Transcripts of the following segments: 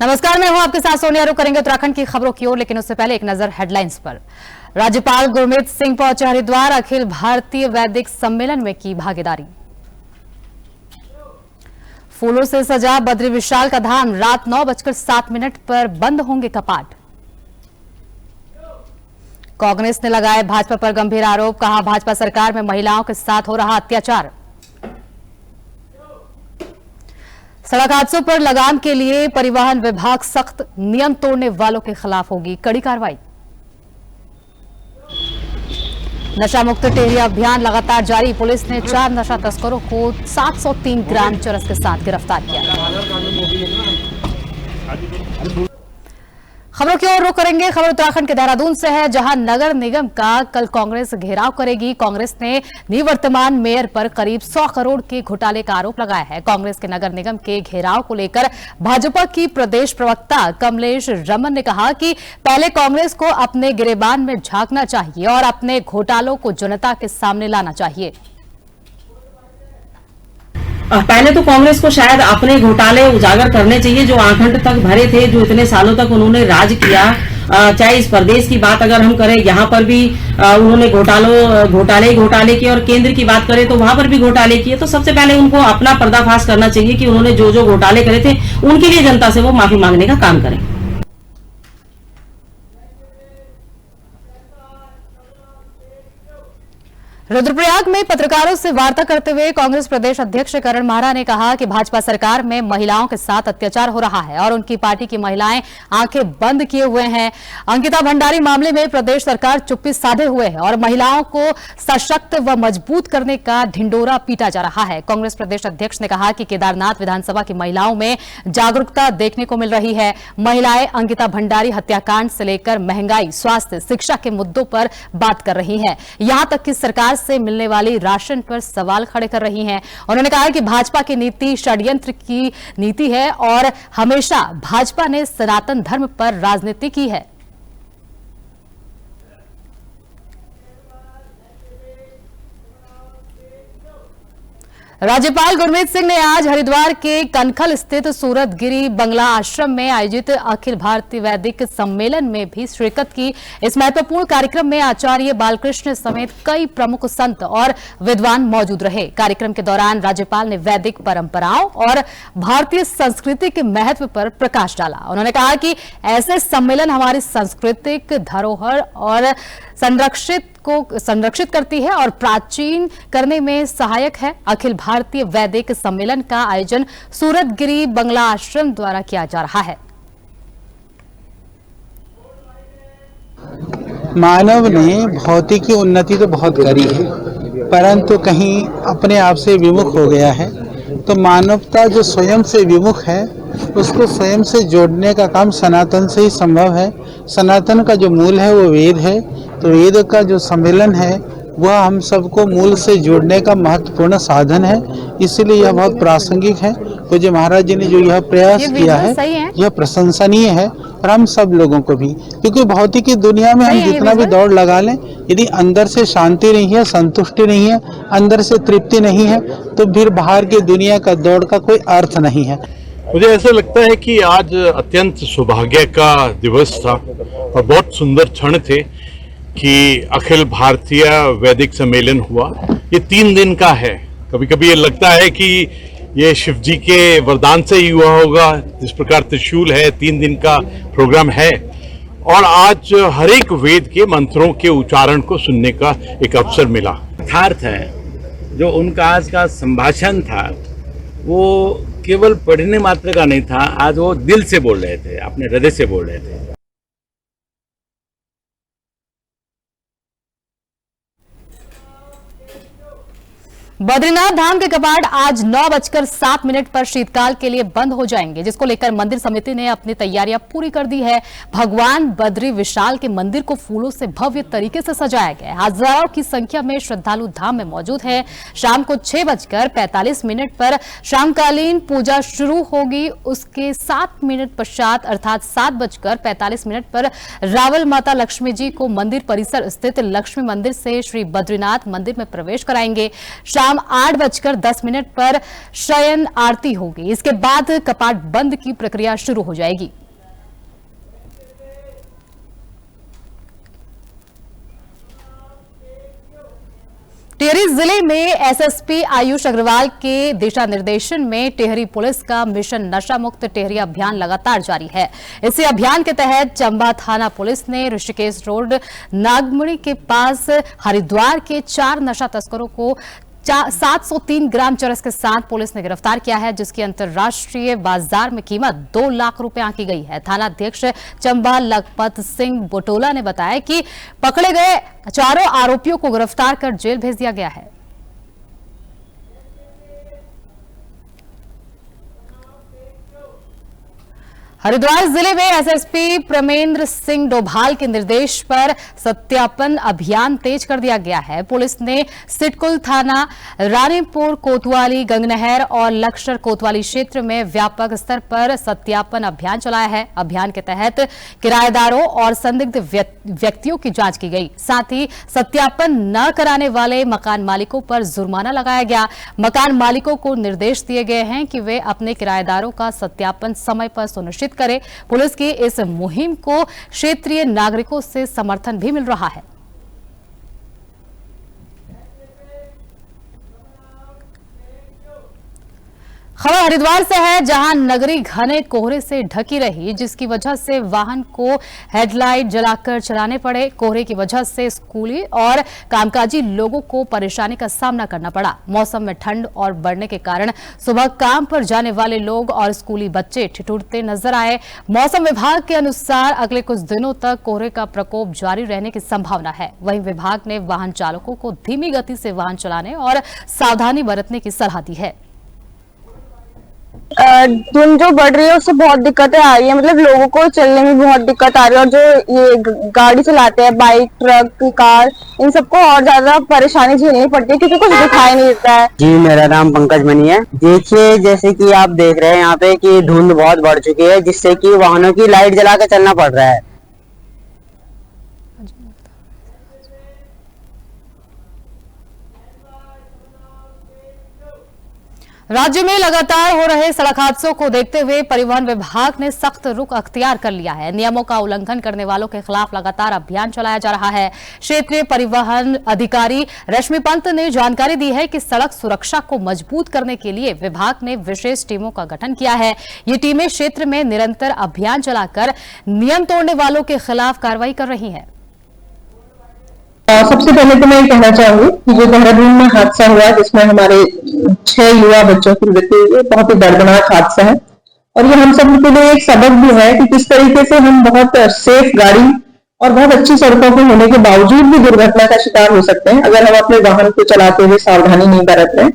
नमस्कार, मैं हूं आपके साथ सोनिया। रुक करेंगे उत्तराखंड की खबरों की ओर, लेकिन उससे पहले एक नजर हेडलाइंस पर। राज्यपाल गुरमीत सिंह पहुंचे हरिद्वार, अखिल भारतीय वैदिक सम्मेलन में की भागीदारी। फूलों से सजा बद्री विशाल का धाम, रात 9:07 पर बंद होंगे कपाट। कांग्रेस ने लगाए भाजपा पर गंभीर आरोप, कहा भाजपा सरकार में महिलाओं के साथ हो रहा अत्याचार। सड़क हादसों पर लगाम के लिए परिवहन विभाग सख्त, नियम तोड़ने वालों के खिलाफ होगी कड़ी कार्रवाई। नशा मुक्त टेहरी अभियान लगातार जारी, पुलिस ने 4 नशा तस्करों को 703 ग्राम चरस के साथ गिरफ्तार किया। खबरों की ओर रुख करेंगे। खबर उत्तराखंड के देहरादून से है, जहां नगर निगम का कल कांग्रेस घेराव करेगी। कांग्रेस ने निवर्तमान मेयर पर करीब 100 करोड़ के घोटाले का आरोप लगाया है। कांग्रेस के नगर निगम के घेराव को लेकर भाजपा की प्रदेश प्रवक्ता कमलेश रमन ने कहा कि पहले कांग्रेस को अपने गिरेबान में झांकना चाहिए और अपने घोटालों को जनता के सामने लाना चाहिए। पहले तो कांग्रेस को शायद अपने घोटाले उजागर करने चाहिए जो आखंड तक भरे थे, जो इतने सालों तक उन्होंने राज किया। चाहे इस प्रदेश की बात अगर हम करें, यहाँ पर भी उन्होंने घोटाले किए, और केंद्र की बात करें तो वहां पर भी घोटाले किए। तो सबसे पहले उनको अपना पर्दाफाश करना चाहिए कि उन्होंने जो जो घोटाले करे थे उनके लिए जनता से वो माफी मांगने का काम करें। रुद्रप्रयाग में पत्रकारों से वार्ता करते हुए कांग्रेस प्रदेश अध्यक्ष करण माहरा ने कहा कि भाजपा सरकार में महिलाओं के साथ अत्याचार हो रहा है और उनकी पार्टी की महिलाएं आंखें बंद किए हुए हैं। अंकिता भंडारी मामले में प्रदेश सरकार चुप्पी साधे हुए है और महिलाओं को सशक्त व मजबूत करने का ढिंडोरा पीटा जा रहा है। कांग्रेस प्रदेश अध्यक्ष ने कहा कि केदारनाथ विधानसभा की महिलाओं में जागरूकता देखने को मिल रही है। महिलाएं अंकिता भंडारी हत्याकांड से लेकर महंगाई, स्वास्थ्य, शिक्षा के मुद्दों पर बात कर रही हैं। यहां तक कि सरकार से मिलने वाली राशन पर सवाल खड़े कर रही हैं। उन्होंने कहा कि भाजपा की नीति षड्यंत्र की नीति है और हमेशा भाजपा ने सनातन धर्म पर राजनीति की है। राज्यपाल गुरमीत सिंह ने आज हरिद्वार के कनखल स्थित सूरतगिरी बंगला आश्रम में आयोजित अखिल भारतीय वैदिक सम्मेलन में भी शिरकत की। इस महत्वपूर्ण कार्यक्रम में आचार्य बालकृष्ण समेत कई प्रमुख संत और विद्वान मौजूद रहे। कार्यक्रम के दौरान राज्यपाल ने वैदिक परंपराओं और भारतीय संस्कृति के महत्व पर प्रकाश डाला। उन्होंने कहा कि ऐसे सम्मेलन हमारी सांस्कृतिक धरोहर और संरक्षित करती है और प्राचीन करने में सहायक है। अखिल भारतीय वैदिक सम्मेलन का आयोजन सूरतगिरी बंगला आश्रम द्वारा किया जा रहा है। मानव ने भौतिकी उन्नति तो बहुत करी है, परंतु कहीं अपने आप से विमुख हो गया है। तो मानवता जो स्वयं से विमुख है, उसको स्वयं से जोड़ने का काम सनातन से ही संभव है। सनातन का जो मूल है वो वेद है, तो वेद का जो सम्मेलन है वह हम सबको मूल से जोड़ने का महत्वपूर्ण साधन है। इसलिए यह बहुत प्रासंगिक है। तो जो महाराज जी ने जो यह प्रयास किया है यह प्रशंसनीय है, और हम सब लोगों को भी, क्योंकि भौतिक दुनिया में हम जितना भी दौड़ लगा लें, यदि अंदर से शांति नहीं है, संतुष्टि नहीं है, अंदर से तृप्ति नहीं है, तो फिर बाहर की दुनिया का दौड़ का कोई अर्थ नहीं है। मुझे ऐसा लगता है कि आज अत्यंत सौभाग्य का दिवस था और बहुत सुंदर क्षण थे कि अखिल भारतीय वैदिक सम्मेलन हुआ। ये 3 दिन का है। कभी कभी ये लगता है कि ये शिव जी के वरदान से ही हुआ होगा। जिस प्रकार त्रिशूल है, 3 दिन का प्रोग्राम है, और आज हर एक वेद के मंत्रों के उच्चारण को सुनने का एक अवसर मिला। यथार्थ है, जो उनका आज का संभाषण था वो केवल पढ़ने मात्र का नहीं था, आज वो दिल से बोल रहे थे, अपने हृदय से बोल रहे थे। बद्रीनाथ धाम के कपाट आज 9:07 पर शीतकाल के लिए बंद हो जाएंगे, जिसको लेकर मंदिर समिति ने अपनी तैयारियां पूरी कर दी है। भगवान बद्री विशाल के मंदिर को फूलों से भव्य तरीके से सजाया गया है। हजारों की संख्या में श्रद्धालु धाम में मौजूद है। शाम को 6:45 पर शामकालीन पूजा शुरू होगी। उसके 7 मिनट पश्चात अर्थात 7:45 पर रावल माता लक्ष्मी जी को मंदिर परिसर स्थित लक्ष्मी मंदिर से श्री बद्रीनाथ मंदिर में प्रवेश कराएंगे। शाम शाम 8:10 पर शयन आरती होगी। इसके बाद कपाट बंद की प्रक्रिया शुरू हो जाएगी। टिहरी जिले में एसएसपी आयुष अग्रवाल के दिशा निर्देशन में टिहरी पुलिस का मिशन नशा मुक्त टिहरी अभियान लगातार जारी है। इसी अभियान के तहत चंबा थाना पुलिस ने ऋषिकेश रोड नागमणि के पास हरिद्वार के 4 नशा तस्करों को 703 ग्राम चरस के साथ पुलिस ने गिरफ्तार किया है, जिसकी अंतर्राष्ट्रीय बाजार में कीमत 2 लाख रुपए आंकी गई है। थाना अध्यक्ष चंबा लखपत सिंह बोटोला ने बताया कि पकड़े गए चारों आरोपियों को गिरफ्तार कर जेल भेज दिया गया है। हरिद्वार जिले में एसएसपी प्रमेंद्र सिंह डोभाल के निर्देश पर सत्यापन अभियान तेज कर दिया गया है। पुलिस ने सिटकुल थाना, रानीपुर कोतवाली, गंगनहर और लक्ष्मण कोतवाली क्षेत्र में व्यापक स्तर पर सत्यापन अभियान चलाया है। अभियान के तहत किराएदारों और संदिग्ध व्यक्तियों की जांच की गई। साथ ही सत्यापन न कराने वाले मकान मालिकों पर जुर्माना लगाया गया। मकान मालिकों को निर्देश दिए गए हैं कि वे अपने किराएदारों का सत्यापन समय पर सुनिश्चित करें। पुलिस की इस मुहिम को क्षेत्रीय नागरिकों से समर्थन भी मिल रहा है। खबर हरिद्वार से है, जहां नगरी घने कोहरे से ढकी रही, जिसकी वजह से वाहन को हेडलाइट जलाकर चलाने पड़े। कोहरे की वजह से स्कूली और कामकाजी लोगों को परेशानी का सामना करना पड़ा। मौसम में ठंड और बढ़ने के कारण सुबह काम पर जाने वाले लोग और स्कूली बच्चे ठिठुरते नजर आए। मौसम विभाग के अनुसार अगले कुछ दिनों तक कोहरे का प्रकोप जारी रहने की संभावना है। वहीं विभाग ने वाहन चालकों को धीमी गति से वाहन चलाने और सावधानी बरतने की सलाह दी है। धुंध जो बढ़ रही है उससे बहुत दिक्कतें आ रही है, मतलब लोगों को चलने में बहुत दिक्कत आ रही है। और जो ये गाड़ी चलाते हैं, बाइक, ट्रक, कार, इन सबको और ज्यादा परेशानी झेलनी पड़ती है क्योंकि कुछ दिखाई नहीं देता है। जी, मेरा नाम पंकज मनी है। देखिए, जैसे कि आप देख रहे हैं यहाँ पे कि धुंध बहुत बढ़ चुकी है, जिससे कि वाहनों की लाइट जला कर चलना पड़ रहा है। राज्य में लगातार हो रहे सड़क हादसों को देखते हुए परिवहन विभाग ने सख्त रुख अख्तियार कर लिया है। नियमों का उल्लंघन करने वालों के खिलाफ लगातार अभियान चलाया जा रहा है। क्षेत्रीय परिवहन अधिकारी रश्मि पंत ने जानकारी दी है कि सड़क सुरक्षा को मजबूत करने के लिए विभाग ने विशेष टीमों का गठन किया है। ये टीमें क्षेत्र में निरंतर अभियान चलाकर नियम तोड़ने वालों के खिलाफ कार्रवाई कर रही है। सबसे पहले तो मैं कहना चाहूंगी कि जो देहरादून में हादसा हुआ जिसमें हमारे 6 युवा बच्चों की मृत्यु हुई है, बहुत ही दर्दनाक हादसा है। और ये हम सब के लिए एक सबक भी है कि किस तरीके से हम बहुत सेफ गाड़ी और बहुत अच्छी सड़कों के होने के बावजूद भी दुर्घटना का शिकार हो सकते हैं अगर हम अपने वाहन को चलाते हुए सावधानी नहीं बरत रहे।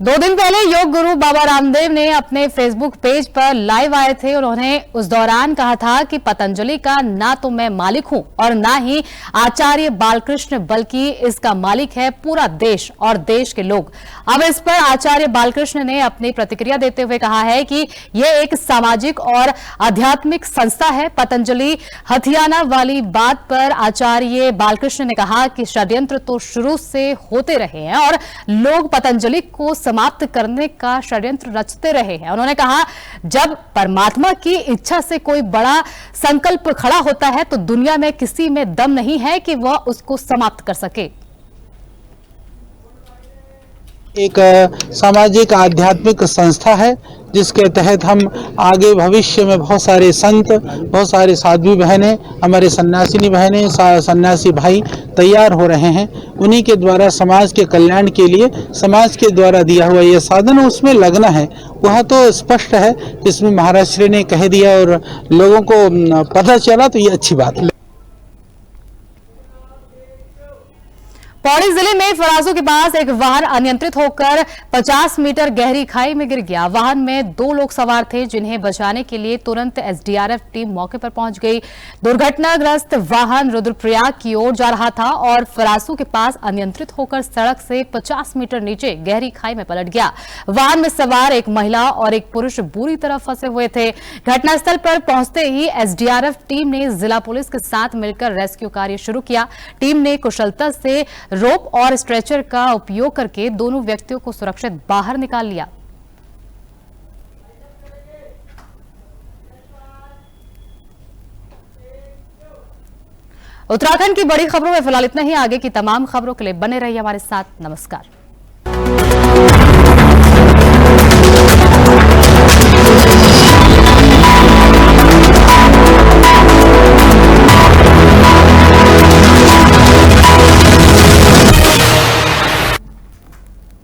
2 दिन पहले योग गुरु बाबा रामदेव ने अपने फेसबुक पेज पर लाइव आए थे। उन्होंने उस दौरान कहा था कि पतंजलि का ना तो मैं मालिक हूं और ना ही आचार्य बालकृष्ण, बल्कि इसका मालिक है पूरा देश और देश के लोग। अब इस पर आचार्य बालकृष्ण ने अपनी प्रतिक्रिया देते हुए कहा है कि यह एक सामाजिक और आध्यात्मिक संस्था है। पतंजलि हथियाना वाली बात पर आचार्य बालकृष्ण ने कहा कि षड्यंत्र तो शुरू से होते रहे हैं और लोग पतंजलि को समाप्त करने का षड्यंत्र रचते रहे हैं। उन्होंने कहा, जब परमात्मा की इच्छा से कोई बड़ा संकल्प खड़ा होता है तो दुनिया में किसी में दम नहीं है कि वह उसको समाप्त कर सके। एक सामाजिक आध्यात्मिक संस्था है जिसके तहत हम आगे भविष्य में बहुत सारे संत, बहुत सारे साध्वी बहनें, हमारे सन्यासिनी बहनें, सन्यासी भाई तैयार हो रहे हैं। उन्हीं के द्वारा समाज के कल्याण के लिए समाज के द्वारा दिया हुआ ये साधन, उसमें लगना है। वह तो स्पष्ट है, इसमें महाराज श्री ने कह दिया और लोगों को पता चला तो ये अच्छी बात है। पौड़ी जिले में फराजों के पास एक वाहन अनियंत्रित होकर 50 मीटर गहरी खाई में गिर गया। वाहन में 2 लोग सवार थे, जिन्हें बचाने के लिए तुरंत एसडीआरएफ टीम मौके पर पहुंच गई। दुर्घटनाग्रस्त वाहन रुद्रप्रयाग की ओर जा रहा था और फराजों के पास अनियंत्रित होकर सड़क से 50 मीटर नीचे गहरी खाई में पलट गया। वाहन में सवार एक महिला और एक पुरुष बुरी तरह फंसे हुए थे। घटनास्थल पर पहुंचते ही एसडीआरएफ टीम ने जिला पुलिस के साथ मिलकर रेस्क्यू कार्य शुरू किया। टीम ने कुशलता से रोप और स्ट्रेचर का उपयोग करके दोनों व्यक्तियों को सुरक्षित बाहर निकाल लिया। उत्तराखंड की बड़ी खबरों में फिलहाल इतना ही। आगे की तमाम खबरों के लिए बने रहिए हमारे साथ। नमस्कार।